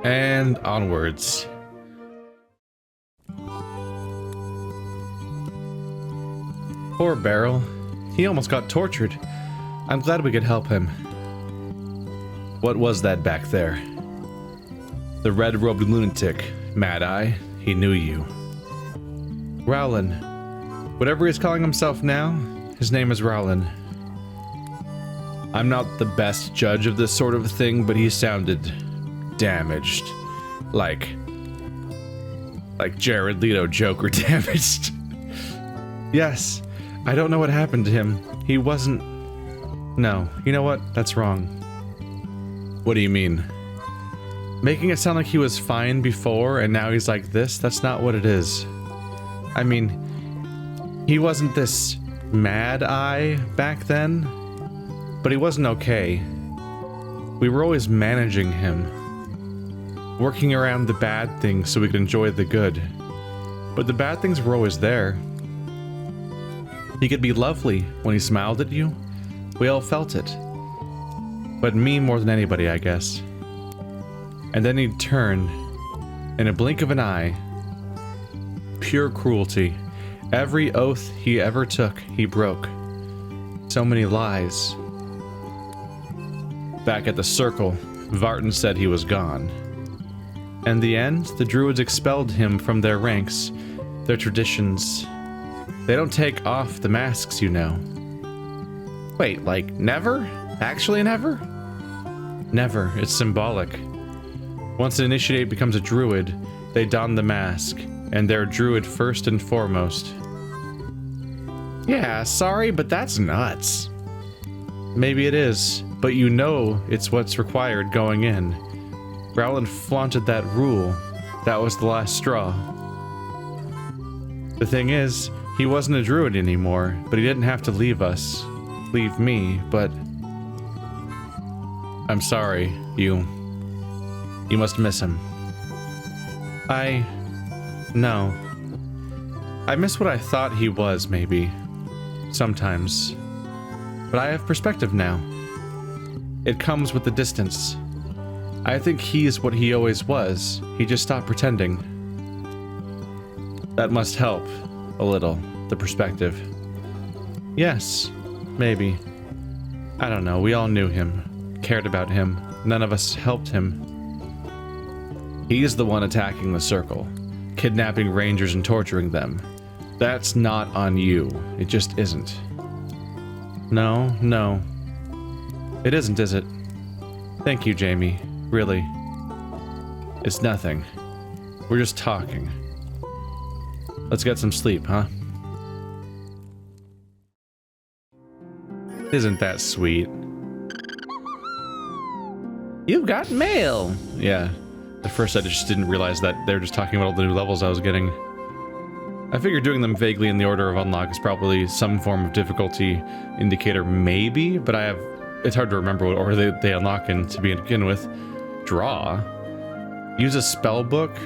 And onwards. Poor Beryl. He almost got tortured. I'm glad we could help him. What was that back there? The red-robed lunatic, Mad Eye. He knew you. Rowlin. Whatever he's calling himself now, his name is Rowlin. I'm not the best judge of this sort of thing, but he sounded damaged. Like Jared Leto Joker damaged. Yes, I don't know what happened to him. He wasn't... No, you know what? That's wrong. What do you mean? Making it sound like he was fine before and now he's like this? That's not what it is. I mean, he wasn't this Mad Eye back then, but he wasn't okay. We were always managing him. Working around the bad things so we could enjoy the good. But the bad things were always there. He could be lovely when he smiled at you. We all felt it. But me more than anybody, I guess. And then he'd turn, in a blink of an eye. Pure cruelty. Every oath he ever took, he broke. So many lies. Back at the circle, Vartan said he was gone. In the end, the druids expelled him from their ranks, their traditions. They don't take off the masks, you know. Wait, like never? Actually never? Never, it's symbolic. Once an initiate becomes a druid, they don the mask, and they're a druid first and foremost. Yeah, sorry, but that's nuts. Maybe it is, but you know it's what's required going in. Rowland flaunted that rule. That was the last straw. The thing is, he wasn't a druid anymore, but he didn't have to leave us. Leave me, but... I'm sorry, you must miss him. No. I miss what I thought he was, maybe. Sometimes. But I have perspective now. It comes with the distance. I think he's what he always was. He just stopped pretending. That must help. A little. The perspective. Yes. Maybe. I don't know. We all knew him. Cared about him. None of us helped him. He's the one attacking the circle. Kidnapping rangers and torturing them. That's not on you. It just isn't. No. It isn't, is it? Thank you, Jamie. Really. It's nothing. We're just talking. Let's get some sleep, huh? Isn't that sweet? You've got mail! Yeah. At first I just didn't realize that they were just talking about all the new levels I was getting. I figured doing them vaguely in the order of unlock is probably some form of difficulty indicator, maybe, but it's hard to remember what order they unlock in to begin with. Draw. Use a spell book,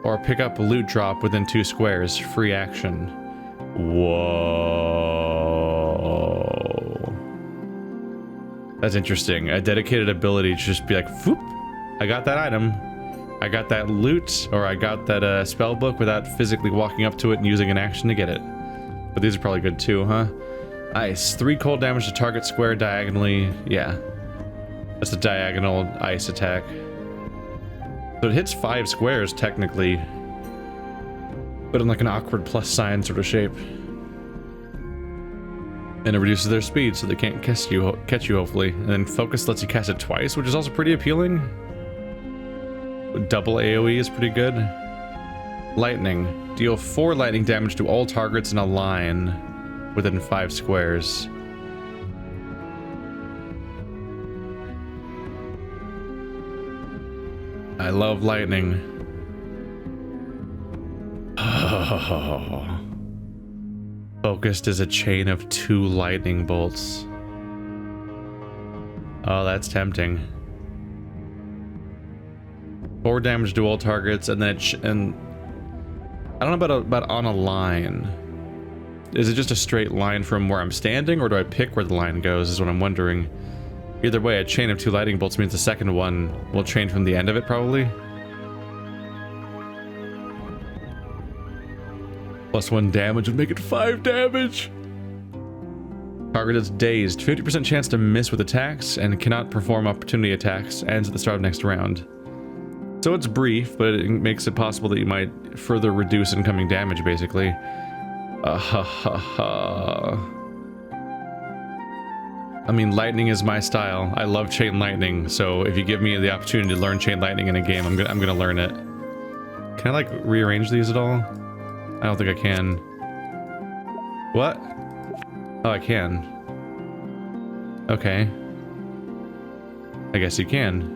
or pick up a loot drop within 2 squares. Free action. Whoa. That's interesting. A dedicated ability to just be like, whoop, I got that item. I got that loot, or I got that spell book without physically walking up to it and using an action to get it. But these are probably good too, huh? Ice. 3 cold damage to target square diagonally. Yeah. That's a diagonal ice attack. So it hits 5 squares, technically. But in like an awkward plus sign sort of shape. And it reduces their speed so they can't catch you, hopefully. And then focus lets you cast it twice, which is also pretty appealing. Double AoE is pretty good. Lightning. Deal 4 lightning damage to all targets in a line within 5 squares. I love lightning. Oh. Focused is a chain of 2 lightning bolts. Oh, that's tempting. 4 damage to all targets, and then I don't know about on a line. Is it just a straight line from where I'm standing, or do I pick where the line goes? Is what I'm wondering. Either way, a chain of 2 lightning bolts means the second one will chain from the end of it, probably. +1 damage would make it 5 damage. Target is dazed. 50% chance to miss with attacks and cannot perform opportunity attacks. Ends at the start of next round. So it's brief, but it makes it possible that you might further reduce incoming damage, basically. I mean, lightning is my style. I love chain lightning, so if you give me the opportunity to learn chain lightning in a game, I'm gonna learn it. Can I, like, rearrange these at all? I don't think I can. What? Oh, I can. Okay. I guess you can.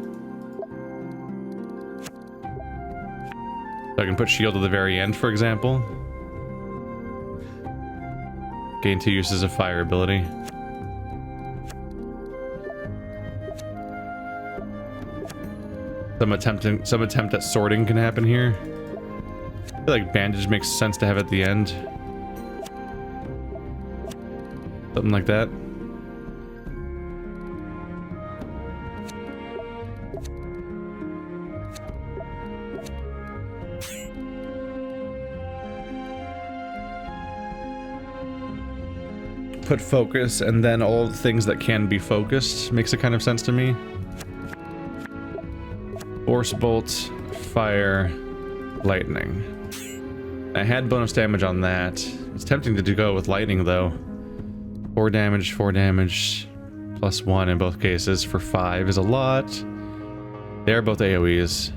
So I can put shield at the very end, for example. Gain 2 uses of fire ability. Some attempt at sorting can happen here. I feel like bandage makes sense to have at the end. Something like that. Put focus and then all the things that can be focused makes a kind of sense to me. Force bolt, fire, lightning. I had bonus damage on that. It's tempting to go with lightning though. 4 damage, +1 in both cases for 5 is a lot. They are both AoEs.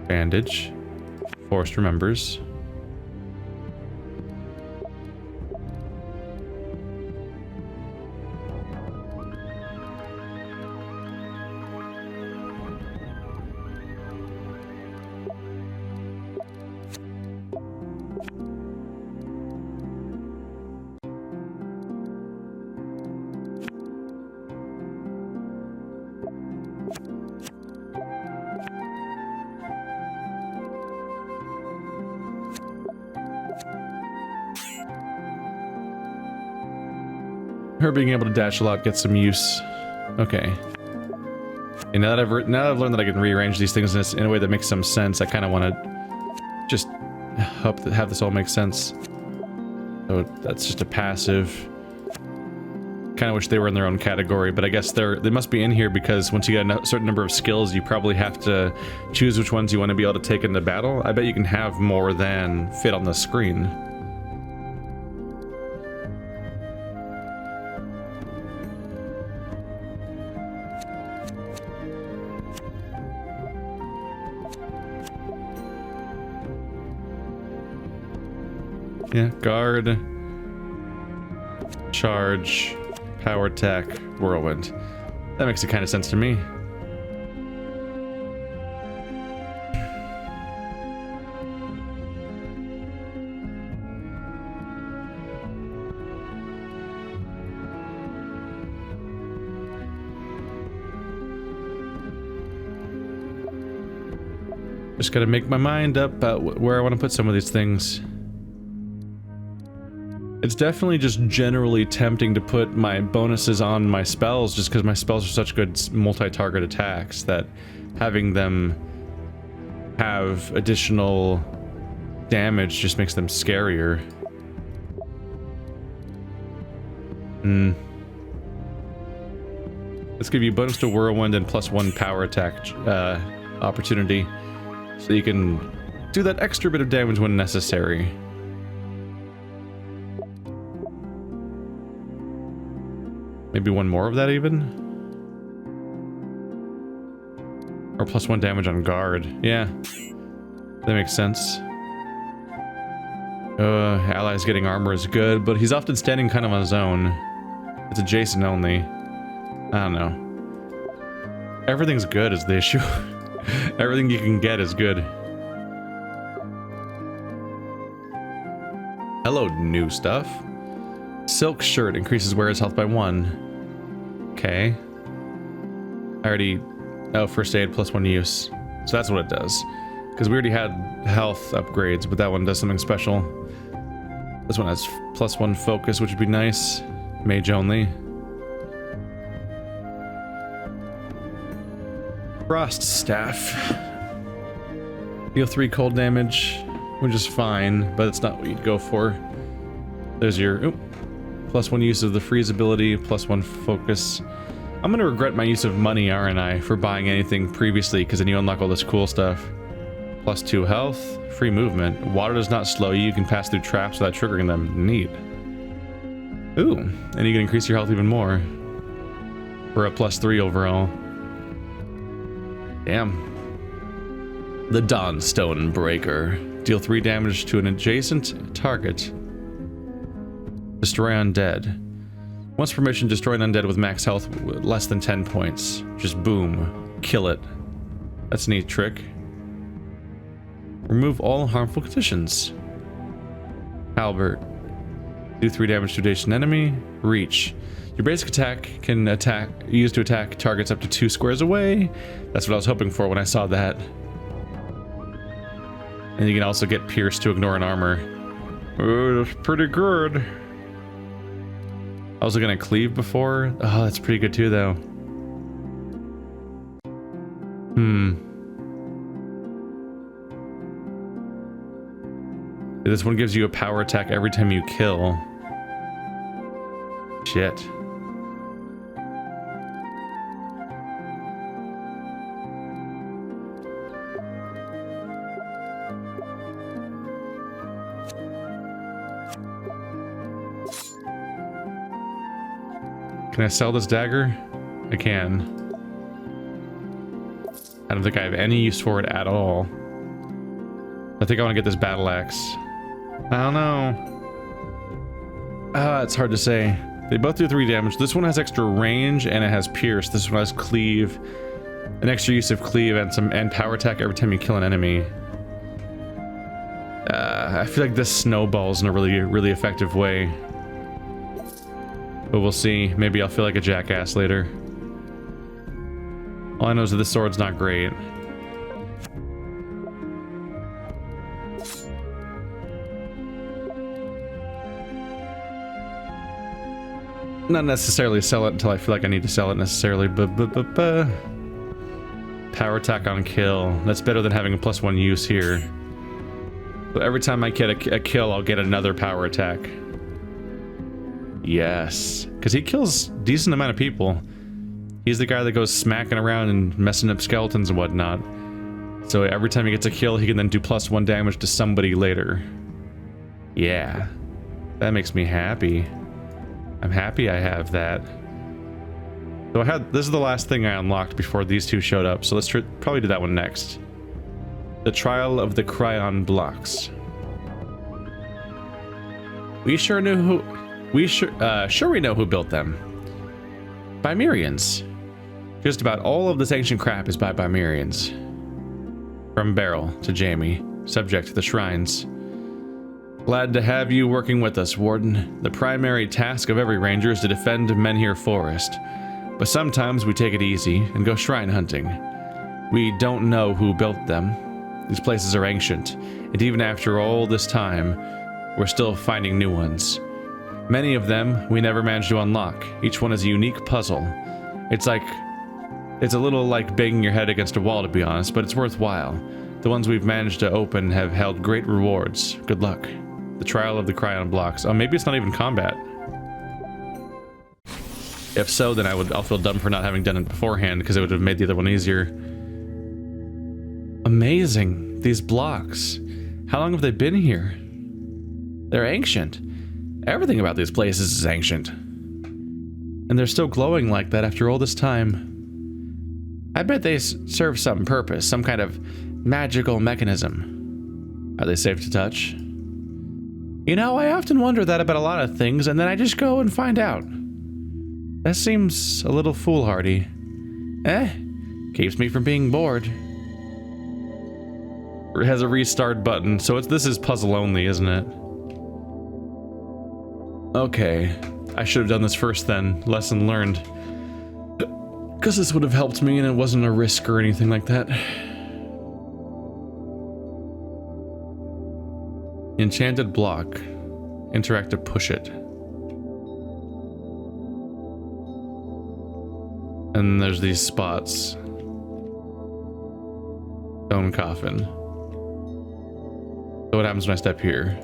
Bandage. Forest remembers. Her being able to dash a lot gets some use. Okay. And now that I've learned that I can rearrange these things in a way that makes some sense, I kind of want to just have this all make sense. So that's just a passive. Kind of wish they were in their own category, but I guess they must be in here because once you get a certain number of skills, you probably have to choose which ones you want to be able to take into battle. I bet you can have more than fit on the screen. Yeah, guard, charge, power attack, whirlwind. That makes a kind of sense to me. Just gotta make my mind up about where I want to put some of these things. It's definitely just generally tempting to put my bonuses on my spells just because my spells are such good multi-target attacks that having them have additional damage just makes them scarier. Let's give you bonus to whirlwind and +1 power attack opportunity so you can do that extra bit of damage when necessary. Maybe one more of that even? Or +1 damage on guard. Yeah. That makes sense. Allies getting armor is good, but he's often standing kind of on his own. It's adjacent only. I don't know. Everything's good is the issue. Everything you can get is good. Hello, new stuff. Silk shirt increases wearer's health by 1. Okay. I already... Oh, first aid +1 use. So that's what it does. Because we already had health upgrades, but that one does something special. This one has +1 focus, which would be nice. Mage only. Frost Staff. Deal 3 cold damage, which is fine, but it's not what you'd go for. There's your +1 use of the freeze ability, +1 focus. I'm gonna regret my use of money, aren't I, for buying anything previously, because then you unlock all this cool stuff. +2 health, free movement. Water does not slow you. You can pass through traps without triggering them. Neat. Ooh, and you can increase your health even more. We're at +3 overall. Damn. The Dawnstone Breaker. Deal 3 damage to an adjacent target. Destroy undead. Once per mission, destroy an undead with max health less than 10 points. Just boom. Kill it. That's a neat trick. Remove all harmful conditions. Halbert. Do 3 damage to adjacent enemy. Reach. Your basic attack can used to attack targets up to 2 squares away. That's what I was hoping for when I saw that. And you can also get pierced to ignore an armor. Oh, that's pretty good. I was looking at cleave before. Oh, that's pretty good too, though. This one gives you a power attack every time you kill. Shit. Can I sell this dagger? I can. I don't think I have any use for it at all. I think I want to get this battle axe. I don't know. It's hard to say. They both do 3 damage. This one has extra range and it has pierce. This one has cleave. An extra use of cleave and power attack every time you kill an enemy. I feel like this snowballs in a really effective way. But we'll see. Maybe I'll feel like a jackass later. All I know is that this sword's not great. Not necessarily sell it until I feel like I need to sell it necessarily. Power attack on kill. That's better than having a +1 use here. So every time I get a kill, I'll get another power attack. Yes, because he kills a decent amount of people. He's the guy that goes smacking around and messing up skeletons and whatnot. So every time he gets a kill, he can then do +1 damage to somebody later. Yeah, that makes me happy. I'm happy I have that. So this is the last thing I unlocked before these two showed up, so let's probably do that one next. The Trial of the Cryon Blocks. We sure know who we know who built them. Bimerians. Just about all of this ancient crap is by Bimerians. From Beryl to Jamie, subject to the shrines. Glad to have you working with us, Warden. The primary task of every ranger is to defend Menhir Forest. But sometimes we take it easy and go shrine hunting. We don't know who built them. These places are ancient, and even after all this time, we're still finding new ones. Many of them we never managed to unlock. Each one is a unique puzzle. It's a little like banging your head against a wall, to be honest, but it's worthwhile. The ones we've managed to open have held great rewards. Good luck. The Trial of the Cryon Blocks. Oh, maybe it's not even combat. If so, then I'll feel dumb for not having done it beforehand, because it would have made the other one easier. Amazing. These blocks. How long have they been here? They're ancient. Everything about these places is ancient. And they're still glowing like that after all this time. I bet they serve some purpose, some kind of magical mechanism. Are they safe to touch? You know, I often wonder that about a lot of things, and then I just go and find out. That seems a little foolhardy. Keeps me from being bored. It has a restart button, so this is puzzle only, isn't it? Okay, I should have done this first then. Lesson learned. Because this would have helped me and it wasn't a risk or anything like that. Enchanted block. Interact to push it. And there's these spots. Stone coffin. So what happens when I step here?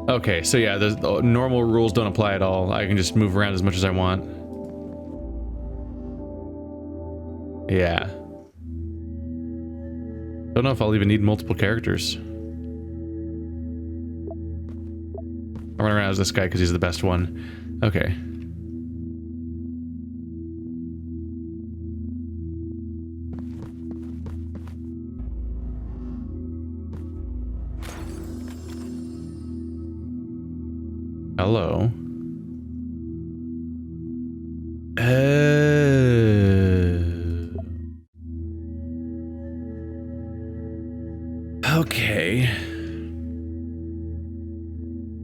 Okay, so yeah, the normal rules don't apply at all. I can just move around as much as I want. Yeah. Don't know if I'll even need multiple characters. I'll run around as this guy because he's the best one. Okay. Hello. Okay.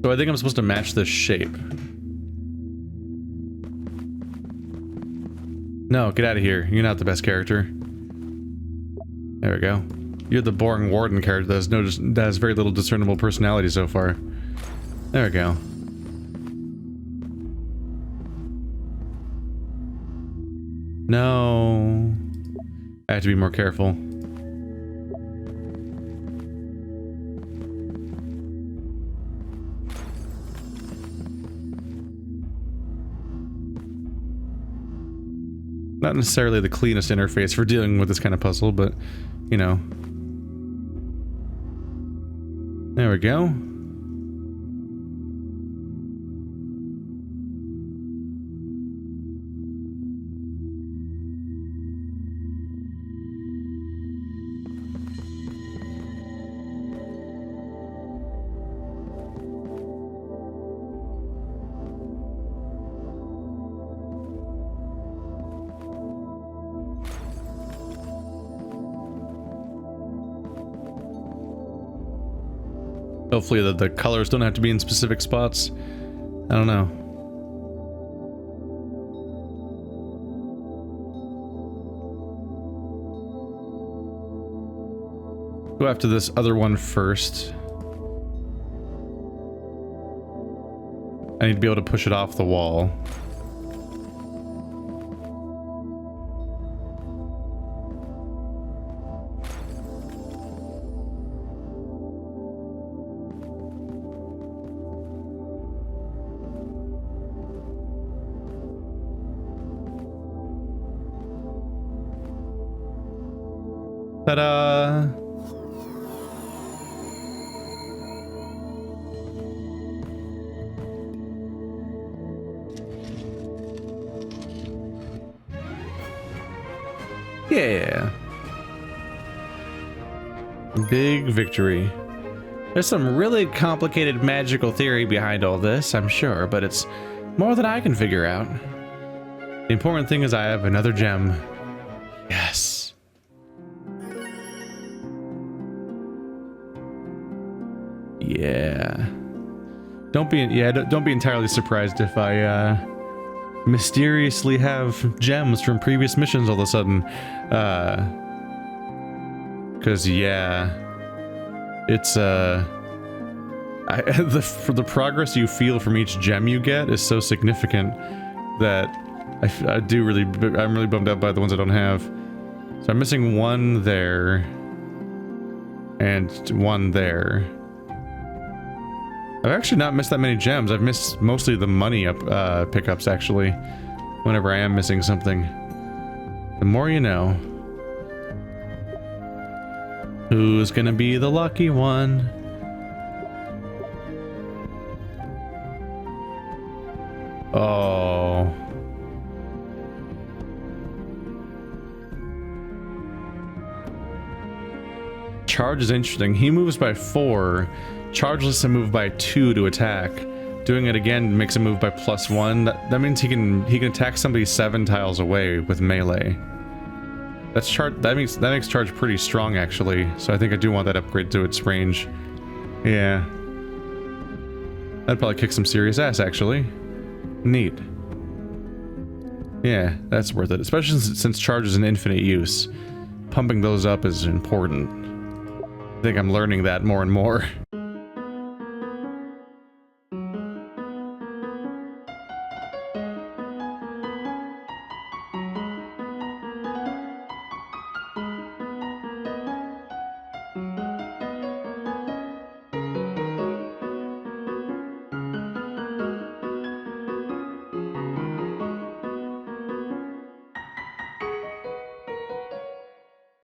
So I think I'm supposed to match this shape. No, get out of here. You're not the best character. There we go. You're the boring warden character that has very little discernible personality so far. There we go. No. I have to be more careful. Not necessarily the cleanest interface for dealing with this kind of puzzle, but, you know. There we go. Hopefully the colors don't have to be in specific spots. I don't know. Go after this other one first. I need to be able to push it off the wall. Ta-da! Yeah. Big victory. There's some really complicated magical theory behind all this, I'm sure, but it's more than I can figure out. The important thing is I have another gem. Yes. Yeah. Don't be entirely surprised if I mysteriously have gems from previous missions all of a sudden. Cause yeah, it's the progress you feel from each gem you get is so significant that I'm really bummed out by the ones I don't have. So I'm missing one there and one there. I've actually not missed that many gems. I've missed mostly the money pickups, actually, whenever I am missing something. The more you know. Who's gonna be the lucky one? Oh. Charge is interesting. He moves by 4. Charge lets him move by 2 to attack. Doing it again makes him move by +1. That means he can attack somebody 7 tiles away with melee. That makes charge pretty strong actually. So I think I do want that upgrade to its range. Yeah. That'd probably kick some serious ass actually. Neat. Yeah, that's worth it. Especially since charge is an infinite use. Pumping those up is important. I think I'm learning that more and more.